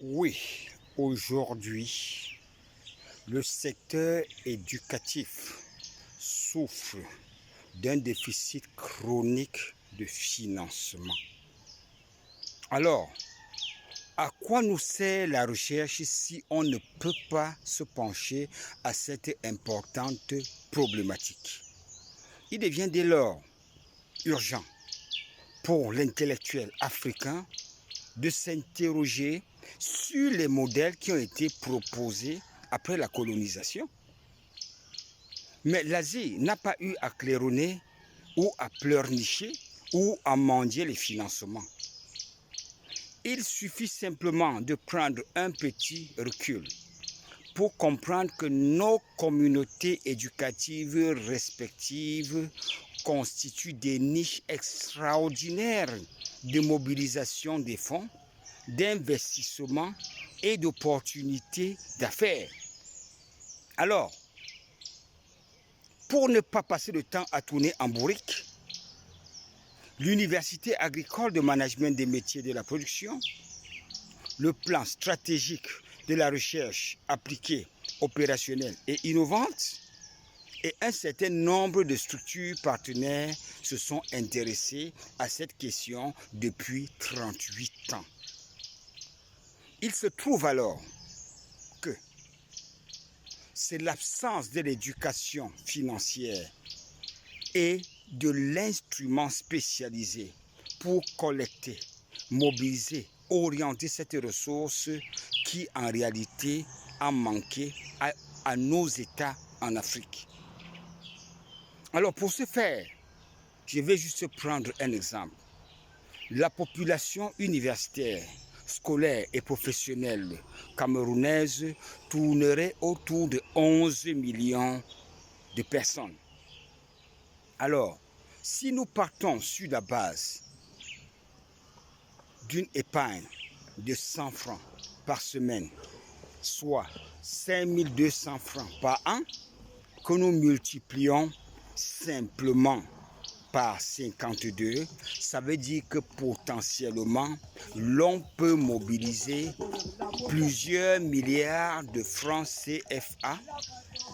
Oui, aujourd'hui, le secteur éducatif souffre d'un déficit chronique de financement. Alors, à quoi nous sert la recherche si on ne peut pas se pencher à cette importante problématique? Il devient dès lors urgent pour l'intellectuel africain de s'interroger sur les modèles qui ont été proposés après la colonisation. Mais l'Asie n'a pas eu à claironner ou à pleurnicher ou à mendier les financements. Il suffit simplement de prendre un petit recul pour comprendre que nos communautés éducatives respectives constituent des niches extraordinaires de mobilisation des fonds, d'investissement et d'opportunités d'affaires. Alors, pour ne pas passer le temps à tourner en bourrique, l'Université agricole de management des métiers de la production, le plan stratégique de la recherche appliquée, opérationnelle et innovante, et un certain nombre de structures partenaires se sont intéressés à cette question depuis 38 ans. Il se trouve alors que c'est l'absence de l'éducation financière et de l'instrument spécialisé pour collecter, mobiliser, orienter cette ressource qui en réalité a manqué à nos États en Afrique. Alors pour ce faire, je vais juste prendre un exemple. La population universitaire, scolaire et professionnelle camerounaise tournerait autour de 11 millions de personnes. Alors, si nous partons sur la base d'une épargne de 100 francs par semaine, soit 5200 francs par an, que nous multiplions simplement par 52, ça veut dire que potentiellement, l'on peut mobiliser plusieurs milliards de francs CFA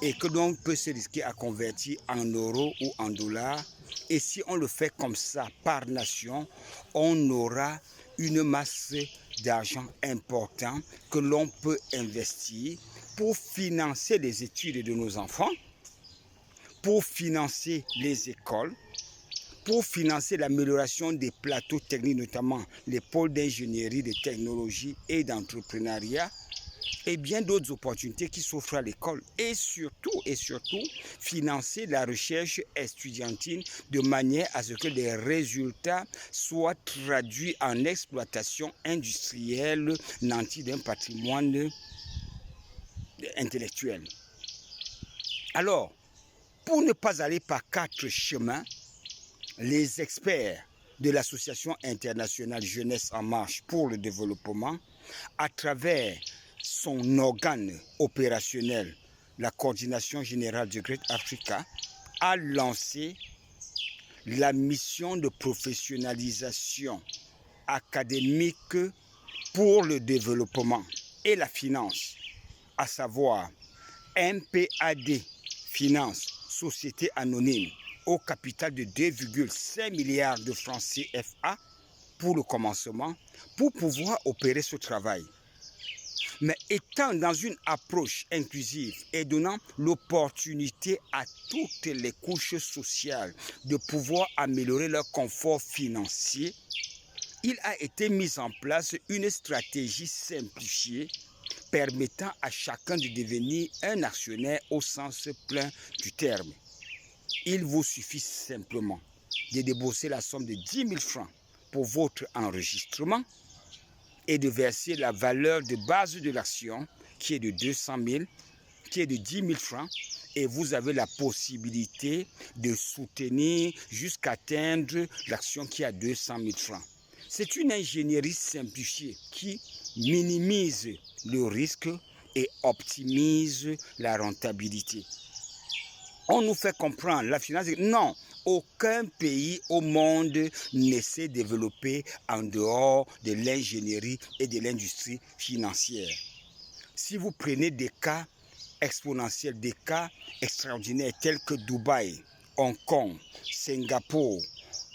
et que l'on peut se risquer à convertir en euros ou en dollars. Et si on le fait comme ça par nation, on aura une masse d'argent important que l'on peut investir pour financer les études de nos enfants, pour financer les écoles, pour financer l'amélioration des plateaux techniques, notamment les pôles d'ingénierie, de technologie et d'entrepreneuriat, et bien d'autres opportunités qui s'offrent à l'école. Et surtout, financer la recherche estudiantine de manière à ce que les résultats soient traduits en exploitation industrielle nantie d'un patrimoine intellectuel. Alors, pour ne pas aller par 4 chemins, les experts de l'Association internationale Jeunesse en marche pour le développement, à travers son organe opérationnel, la coordination générale du Great Africa, a lancé la mission de professionnalisation académique pour le développement et la finance, à savoir MPAD Finance, société anonyme, au capital de 2,5 milliards de francs CFA pour le commencement, pour pouvoir opérer ce travail. Mais étant dans une approche inclusive et donnant l'opportunité à toutes les couches sociales de pouvoir améliorer leur confort financier, il a été mis en place une stratégie simplifiée permettant à chacun de devenir un actionnaire au sens plein du terme. Il vous suffit simplement de débourser la somme de 10 000 francs pour votre enregistrement et de verser la valeur de base de l'action qui est de 200 000, qui est de 10 000 francs, et vous avez la possibilité de soutenir jusqu'à atteindre l'action qui a 200 000 francs. C'est une ingénierie simplifiée qui minimise le risque et optimise la rentabilité. On nous fait comprendre la finance. Non, Aucun pays au monde ne s'est développé en dehors de l'ingénierie et de l'industrie financière. Si vous prenez des cas exponentiels, des cas extraordinaires tels que Dubaï, Hong Kong, Singapour,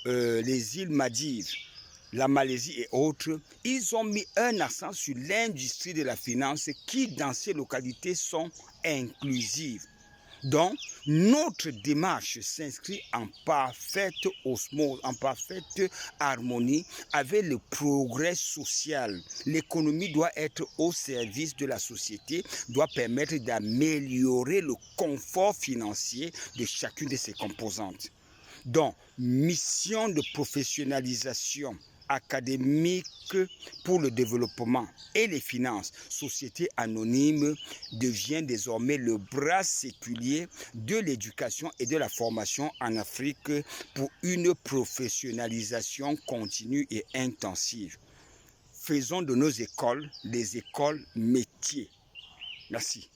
les îles Maldives, la Malaisie et autres, ils ont mis un accent sur l'industrie de la finance qui, dans ces localités, sont inclusives. Donc, notre démarche s'inscrit en parfaite osmose, en parfaite harmonie avec le progrès social. L'économie doit être au service de la société, doit permettre d'améliorer le confort financier de chacune de ses composantes. Donc, mission de professionnalisation académique pour le développement et les finances, Société Anonyme devient désormais le bras séculier de l'éducation et de la formation en Afrique pour une professionnalisation continue et intensive. Faisons de nos écoles des écoles métiers. Merci.